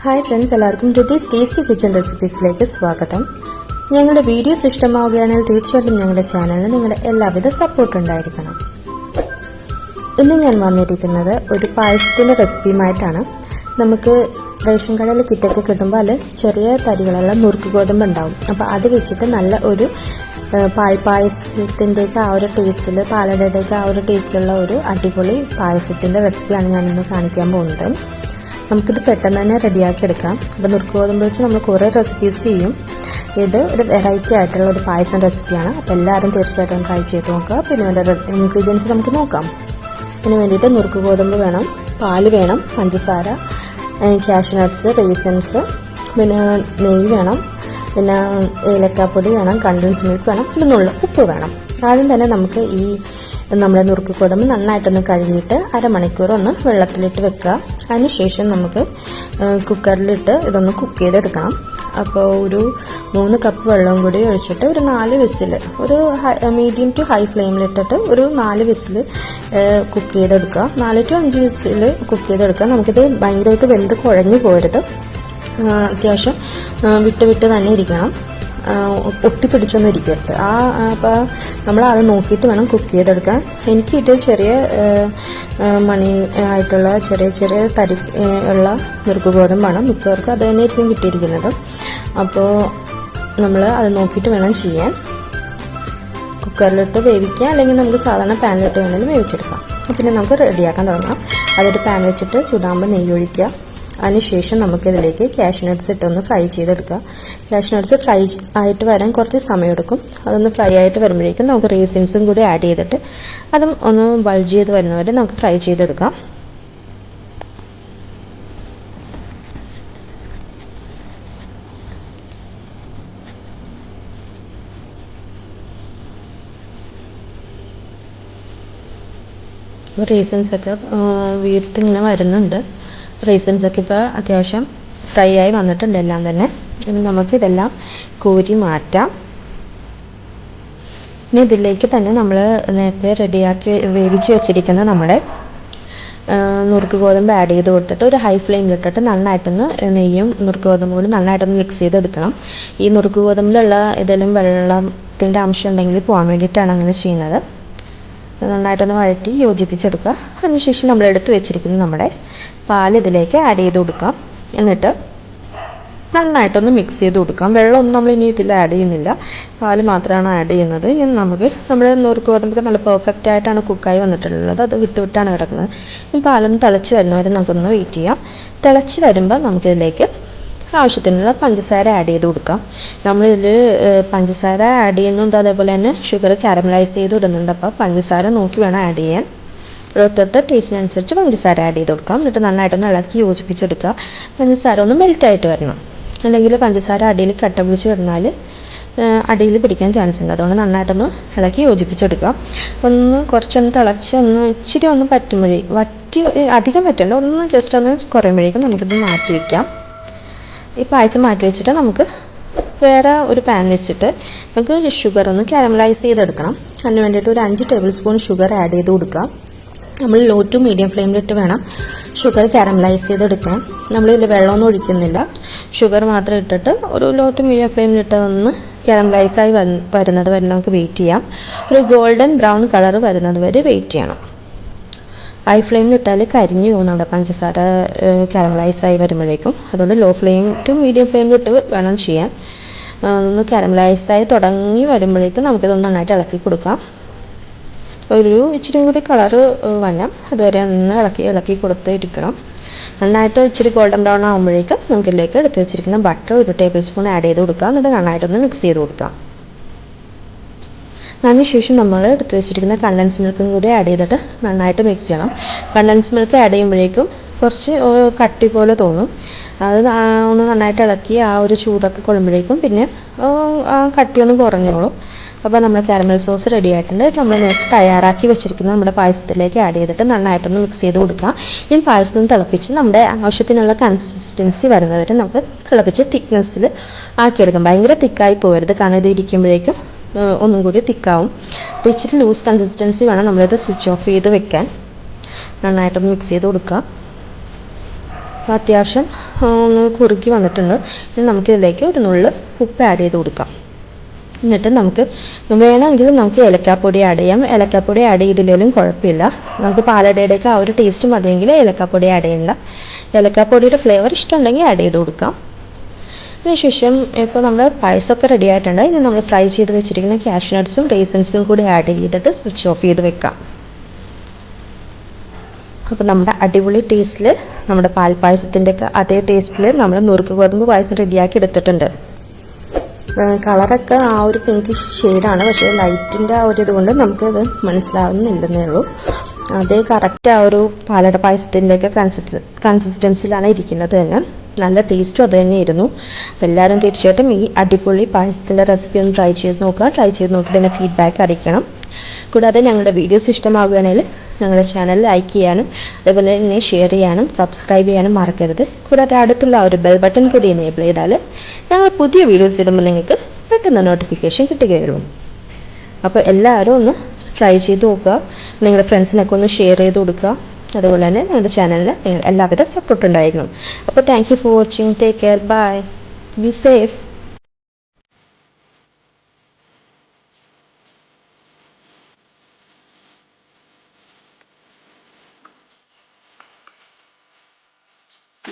Hi friends, എല്ലാവർക്കും ഋതീസ് tasty kitchen റെസിപ്പീസിലേക്ക് സ്വാഗതം. ഞങ്ങളുടെ വീഡിയോസ് ഇഷ്ടമാവുകയാണെങ്കിൽ തീർച്ചയായിട്ടും ഞങ്ങളുടെ ചാനലിന് നിങ്ങളുടെ എല്ലാവിധ സപ്പോർട്ട് ഉണ്ടായിരിക്കണം. ഇന്ന് ഞാൻ വന്നിരിക്കുന്നത് ഒരു പായസത്തിൻ്റെ റെസിപ്പിയുമായിട്ടാണ്. നമുക്ക് റേഷൻ കടയിൽ കിറ്റൊക്കെ കിട്ടുമ്പോൾ അതിൽ ചെറിയ തരികളുള്ള നുറുക്ക് ഗോതമ്പ് ഉണ്ടാവും. അപ്പോൾ അത് വെച്ചിട്ട് നല്ല ഒരു പായസത്തിൻ്റെയൊക്കെ ആ ഒരു ടേസ്റ്റിൽ, പാലടയുടെയൊക്കെ ആ ഒരു ടേസ്റ്റിലുള്ള ഒരു അടിപൊളി പായസത്തിൻ്റെ റെസിപ്പിയാണ് ഞാനിന്ന് കാണിക്കാൻ പോകുന്നത്. നമുക്കിത് പെട്ടെന്ന് തന്നെ റെഡിയാക്കി എടുക്കാം. അപ്പോൾ നുറുക്ക് ഗോതമ്പ് വെച്ച് നമ്മൾ കുറേ റെസിപ്പീസ് ചെയ്യും. ഇത് ഒരു വെറൈറ്റി ആയിട്ടുള്ള ഒരു പായസം റെസിപ്പിയാണ്. അപ്പോൾ എല്ലാവരും തീർച്ചയായിട്ടും ട്രൈ ചെയ്ത് നോക്കുക. പിന്നെ വേണ്ട ഇൻഗ്രീഡിയൻസ് നമുക്ക് നോക്കാം. ഇതിന് വേണ്ടിയിട്ട് നുറുക്ക് ഗോതമ്പ് വേണം, പാല് വേണം, പഞ്ചസാര, കാഷ്യൂ നട്ട്സ്, റേസിൻസ്, പിന്നെ നെയ്യ് വേണം, പിന്നെ ഏലക്കാപ്പൊടി വേണം, കണ്ടൻസ് മിൽക്ക് വേണം, ഇതിനുള്ള ഉപ്പ് വേണം. ആദ്യം തന്നെ നമുക്ക് നമ്മുടെ നുറുക്ക് ഗോതമ്പ് നന്നായിട്ടൊന്ന് കഴുകിയിട്ട് അരമണിക്കൂർ ഒന്ന് വെള്ളത്തിലിട്ട് വെക്കുക. അതിനുശേഷം നമുക്ക് കുക്കറിലിട്ട് ഇതൊന്ന് കുക്ക് ചെയ്തെടുക്കണം. അപ്പോൾ ഒരു 3 കപ്പ് വെള്ളം കൂടി ഒഴിച്ചിട്ട് ഒരു 4 വിസിൽ, ഒരു മീഡിയം ടു ഹൈ ഫ്ലെയിമിലിട്ടിട്ട് ഒരു 4 വിസിൽ കുക്ക് ചെയ്തെടുക്കുക. 4 to 5 വിസിൽ കുക്ക് ചെയ്തെടുക്കുക. നമുക്കിത് ഭയങ്കരമായിട്ട് വെന്ത് കുഴഞ്ഞു പോരുത്. അത്യാവശ്യം വിട്ട് തന്നെ ഇരിക്കണം, ഒട്ടിപ്പിടിച്ചൊന്നും ഇരിക്കരുത്. അപ്പോൾ നമ്മൾ അത് നോക്കിയിട്ട് വേണം കുക്ക് ചെയ്തെടുക്കാൻ. എനിക്കിട്ട് ചെറിയ മണി ആയിട്ടുള്ള ചെറിയ തരി ഉള്ള നുറുക്ക് ഗോതമ്പാണ്. മിക്കവർക്കും അത് തന്നെയായിരിക്കും കിട്ടിയിരിക്കുന്നത്. അപ്പോൾ നമ്മൾ അത് നോക്കിയിട്ട് വേണം ചെയ്യാൻ. കുക്കറിലിട്ട് വേവിക്കുക, അല്ലെങ്കിൽ നമുക്ക് സാധാരണ പാനിലിട്ട് വേണമെങ്കിലും വേവിച്ചെടുക്കാം. പിന്നെ നമുക്ക് റെഡിയാക്കാൻ തുടങ്ങാം. അതൊരു പാൻ വെച്ചിട്ട് ചൂടാകുമ്പോൾ നെയ്യ് ഒഴിക്കുക. അതിനുശേഷം നമുക്കിതിലേക്ക് കാഷ്യൂ നട്ട്സ് ഇട്ടൊന്ന് ഫ്രൈ ചെയ്തെടുക്കുക. കാഷ്യൂ നട്ട്സ് ഫ്രൈ ആയിട്ട് വരാൻ കുറച്ച് സമയമെടുക്കും. അതൊന്ന് ഫ്രൈ ആയിട്ട് വരുമ്പോഴേക്കും നമുക്ക് റേസിൻസും കൂടി ആഡ് ചെയ്തിട്ട് അതും ഒന്ന് ബൾജ് ചെയ്ത് വരുന്നവരെ നമുക്ക് ഫ്രൈ ചെയ്തെടുക്കാം. റേസിൻസൊക്കെ വീർത്തിങ്ങനെ വരുന്നുണ്ട്. റേസിൻസൊക്കെ ഇപ്പോൾ അത്യാവശ്യം ഫ്രൈ ആയി വന്നിട്ടുണ്ട് എല്ലാം തന്നെ. ഇനി നമുക്കിതെല്ലാം കോരി മാറ്റാം. ഇനി ഇതിലേക്ക് തന്നെ നമ്മൾ നേരത്തെ റെഡിയാക്കി വേവിച്ച് വെച്ചിരിക്കുന്ന നമ്മുടെ നുറുക്ക് ഗോതമ്പ് ആഡ് ചെയ്ത് കൊടുത്തിട്ട് ഒരു ഹൈ ഫ്ലെയിമിലിട്ടിട്ട് നന്നായിട്ടൊന്ന് നെയ്യും നുറുക്ക് ഗോതമ്പ് കൂടി നന്നായിട്ടൊന്ന് മിക്സ് ചെയ്തെടുക്കണം. ഈ നുറുക്ക് ഗോതമ്പിലുള്ള ഏതെങ്കിലും വെള്ളത്തിൻ്റെ അംശം ഉണ്ടെങ്കിൽ പോകാൻ വേണ്ടിയിട്ടാണ് അങ്ങനെ ചെയ്യുന്നത്. നന്നായിട്ടൊന്ന് വഴറ്റി യോജിപ്പിച്ചെടുക്കുക. അതിനുശേഷം നമ്മൾ എടുത്ത് വെച്ചിരിക്കുന്ന നമ്മുടെ പാൽ ഇതിലേക്ക് ആഡ് ചെയ്ത് കൊടുക്കാം. എന്നിട്ട് നന്നായിട്ടൊന്ന് മിക്സ് ചെയ്ത് കൊടുക്കാം. വെള്ളമൊന്നും നമ്മൾ ഇനി ഇതിൽ ആഡ് ചെയ്യുന്നില്ല, പാൽ മാത്രമാണ് ആഡ് ചെയ്യുന്നത്. ഇനി നമ്മുടെ നുറുക്ക് ഗോതമ്പൊക്കെ നല്ല പെർഫെക്റ്റ് ആയിട്ടാണ് കുക്കായി വന്നിട്ടുള്ളത്. അത് വിട്ടാണ് കിടക്കുന്നത്. ഈ പാലൊന്ന് തിളച്ച് വരുന്നവരെ നമുക്കൊന്ന് വെയിറ്റ് ചെയ്യാം. തിളച്ച് വരുമ്പോൾ നമുക്കിതിലേക്ക് ആവശ്യത്തിനുള്ള പഞ്ചസാര ആഡ് ചെയ്ത് കൊടുക്കാം. നമ്മളിതിൽ പഞ്ചസാര ആഡ് ചെയ്യുന്നുണ്ട്, അതേപോലെ തന്നെ ഷുഗർ കാരമലൈസ് ചെയ്ത് ഇടുന്നുണ്ട്. അപ്പോൾ പഞ്ചസാര നോക്കി വേണം ആഡ് ചെയ്യാൻ. ഓരോരുത്തരുടെ ടേസ്റ്റിനനുസരിച്ച് പഞ്ചസാര ആഡ് ചെയ്ത് കൊടുക്കാം. എന്നിട്ട് നന്നായിട്ടൊന്ന് ഇളക്കി യോജിപ്പിച്ചെടുക്കുക. പഞ്ചസാര ഒന്ന് മെൽറ്റായിട്ട് വരണം, അല്ലെങ്കിൽ പഞ്ചസാര അടിയിൽ കട്ട പിടിച്ച് കിടന്നാൽ അടിയിൽ പിടിക്കാൻ ചാൻസ് ഉണ്ട്. അതുകൊണ്ട് നന്നായിട്ടൊന്ന് ഇളക്കി യോജിപ്പിച്ചെടുക്കുക. കുറച്ചൊന്ന് തിളച്ച് ഇച്ചിരി ഒന്ന് അധികം പറ്റണ്ട, ഒന്ന് ജസ്റ്റ് ഒന്ന് കുറയുമ്പോഴേക്കും നമുക്കിത് മാറ്റി വയ്ക്കാം. ഈ പായസം മാറ്റി വെച്ചിട്ട് നമുക്ക് വേറെ ഒരു പാൻ വെച്ചിട്ട് നമുക്ക് ഷുഗർ ഒന്ന് കാരമലൈസ് ചെയ്തെടുക്കണം. അതിന് വേണ്ടിയിട്ട് ഒരു 5 ടേബിൾ സ്പൂൺ ഷുഗർ ആഡ് ചെയ്ത് കൊടുക്കാം. നമ്മൾ ലോ ടു മീഡിയം ഫ്ലെയിമിലിട്ട് വേണം ഷുഗർ കാരമലൈസ് ചെയ്തെടുക്കാൻ. നമ്മളിതിൽ വെള്ളമൊന്നും ഒഴിക്കുന്നില്ല, ഷുഗർ മാത്രം ഇട്ടിട്ട് ഒരു ലോ ടു മീഡിയം ഫ്ലെയിമിലിട്ട് ഒന്ന് കാരമലൈസായി വരുന്നത് വരെ നമുക്ക് വെയിറ്റ് ചെയ്യാം. ഒരു ഗോൾഡൻ ബ്രൗൺ കളർ വരുന്നത് വരെ വെയിറ്റ് ചെയ്യണം. ഹൈ ഫ്ലെയിമിലിട്ടാൽ കരിഞ്ഞു പോകും നമ്മുടെ പഞ്ചസാര കാരമലൈസായി വരുമ്പോഴേക്കും. അതുകൊണ്ട് ലോ ഫ്ലെയിം ടു മീഡിയം ഫ്ലെയിമിലിട്ട് വേണം ചെയ്യാൻ. ഒന്ന് കാരമലൈസായി തുടങ്ങി വരുമ്പോഴേക്കും നമുക്കിതൊന്ന് നന്നായിട്ട് ഇളക്കി കൊടുക്കാം. ഒരു ഇച്ചിരി കൂടി കളറ് വരാം, അതുവരെ ഒന്ന് ഇളക്കി കൊടുത്തിരിക്കണം. നന്നായിട്ട് ഇച്ചിരി ഗോൾഡൻ ബ്രൗൺ ആകുമ്പോഴേക്കും നമുക്കിതിലേക്ക് എടുത്ത് വെച്ചിരിക്കുന്ന ബട്ടർ 1 ടേബിൾ സ്പൂൺ ആഡ് ചെയ്ത് കൊടുക്കാം. എന്നിട്ട് നന്നായിട്ടൊന്ന് മിക്സ് ചെയ്ത് കൊടുക്കാം. അതിനുശേഷം നമ്മൾ എടുത്ത് വെച്ചിരിക്കുന്ന കണ്ടൻസ് മിൽക്കും കൂടി ആഡ് ചെയ്തിട്ട് നന്നായിട്ട് മിക്സ് ചെയ്യണം. കണ്ടൻസ് മിൽക്ക് ആഡ് ചെയ്യുമ്പോഴേക്കും കുറച്ച് കട്ടി പോലെ തോന്നും. അത് ഒന്ന് നന്നായിട്ട് ഇളക്കി ആ ഒരു ചൂടൊക്കെ കൊള്ളുമ്പോഴേക്കും പിന്നെ ആ കട്ടിയൊന്ന് കുറഞ്ഞോളും. അപ്പോൾ നമ്മുടെ കാരമൽ സോസ് റെഡി ആയിട്ടുണ്ട്. നമ്മൾ നേരത്തെ തയ്യാറാക്കി വെച്ചിരിക്കുന്ന നമ്മുടെ പായസത്തിലേക്ക് ആഡ് ചെയ്തിട്ട് നന്നായിട്ടൊന്ന് മിക്സ് ചെയ്ത് കൊടുക്കാം. ഈ പായസം തിളപ്പിച്ച് നമ്മുടെ ആവശ്യത്തിനുള്ള കൺസിസ്റ്റൻസി വരുന്നവരെ നമുക്ക് തിളപ്പിച്ച് തിക്നെസ്സിൽ ആക്കിയെടുക്കാം. ഭയങ്കര തിക്കായി പോകരുത്, കാരണം ഇത് ഇരിക്കുമ്പോഴേക്കും ഒന്നും കൂടി തിക്കാവും. അപ്പോൾ ഇച്ചിരി ലൂസ് കൺസിസ്റ്റൻസി വേണം നമ്മളിത് സ്വിച്ച് ഓഫ് ചെയ്ത് വെക്കാൻ. നന്നായിട്ടൊന്ന് മിക്സ് ചെയ്ത് കൊടുക്കുക. അപ്പോൾ അത്യാവശ്യം ഒന്ന് കുറുക്കി വന്നിട്ടുണ്ട്. ഇനി നമുക്കിതിലേക്ക് ഒരു നുള്ള് ഉപ്പ് ആഡ് ചെയ്ത് കൊടുക്കാം. എന്നിട്ട് നമുക്ക് വേണമെങ്കിൽ നമുക്ക് ഏലക്കാപ്പൊടി ആഡ് ചെയ്യാം. ഏലക്കാപ്പൊടി ആഡ് ചെയ്തില്ലെങ്കിലും കുഴപ്പമില്ല. നമുക്ക് പാലടയുടെയൊക്കെ ആ ഒരു ടേസ്റ്റ് മതിയെങ്കിൽ ഏലക്കാപ്പൊടി ആഡ് ചെയ്യണ്ട. ഏലക്കാപ്പൊടിയുടെ ഫ്ലേവർ ഇഷ്ടമുണ്ടെങ്കിൽ ആഡ് ചെയ്ത് കൊടുക്കാം. അതിനുശേഷം ഇപ്പോൾ നമ്മൾ പായസമൊക്കെ റെഡി ആയിട്ടുണ്ട്. ഇനി നമ്മൾ ഫ്രൈ ചെയ്ത് വെച്ചിരിക്കുന്ന കാഷ്യൂ നട്ട്സും റേസിൻസും കൂടി ആഡ് ചെയ്തിട്ട് സ്വിച്ച് ഓഫ് ചെയ്ത് വെക്കാം. അപ്പോൾ നമ്മുടെ അടിപൊളി ടേസ്റ്റിൽ നമ്മുടെ പാൽപ്പായസത്തിൻ്റെയൊക്കെ അതേ ടേസ്റ്റിൽ നമ്മൾ നുറുക്ക് ഗോതമ്പ് പായസം റെഡിയാക്കി എടുത്തിട്ടുണ്ട്. കളറൊക്കെ ആ ഒരു പിങ്കിഷ് ഷെയ്ഡാണ്, പക്ഷേ ലൈറ്റിൻ്റെ ആ ഒരു ഇതുകൊണ്ട് നമുക്കത് മനസ്സിലാവുന്നില്ലെന്നേ ഉള്ളൂ. അതേ കറക്റ്റ് ആ ഒരു പാലട പായസത്തിൻ്റെയൊക്കെ കൺസിസ്റ്റൻസിലാണ് ഇരിക്കുന്നത് തന്നെ. നല്ല ടേസ്റ്റും അത് തന്നെയായിരുന്നു. അപ്പോൾ എല്ലാവരും തീർച്ചയായിട്ടും ഈ അടിപൊളി പായസത്തിൻ്റെ റെസിപ്പി ഒന്ന് ട്രൈ ചെയ്ത് നോക്കുക. ട്രൈ ചെയ്ത് നോക്കിയിട്ട് എൻ്റെ ഫീഡ്ബാക്ക് അറിയിക്കണം. കൂടാതെ ഞങ്ങളുടെ വീഡിയോസ് ഇഷ്ടമാവുകയാണെങ്കിൽ ഞങ്ങളുടെ ചാനൽ ലൈക്ക് ചെയ്യാനും അതുപോലെ തന്നെ ഷെയർ ചെയ്യാനും സബ്സ്ക്രൈബ് ചെയ്യാനും മറക്കരുത്. കൂടാതെ അടുത്തുള്ള ഒരു ബെൽ ബട്ടൺ കൂടി എനേബിൾ ചെയ്താൽ ഞങ്ങൾ പുതിയ വീഡിയോസ് ഇടുമ്പോൾ നിങ്ങൾക്ക് പെട്ടെന്ന് നോട്ടിഫിക്കേഷൻ കിട്ടുകയുള്ളൂ. അപ്പോൾ എല്ലാവരും ഒന്ന് ട്രൈ ചെയ്ത് നോക്കുക. നിങ്ങളുടെ ഫ്രണ്ട്സിനൊക്കെ ഒന്ന് ഷെയർ ചെയ്ത് കൊടുക്കുക. അതുപോലെ തന്നെ ഞങ്ങളുടെ ചാനലിന് എല്ലാവിധ സപ്പോർട്ട് ഉണ്ടായിരിക്കണം. അപ്പോൾ thank you for watching. Take care. Bye. Be safe.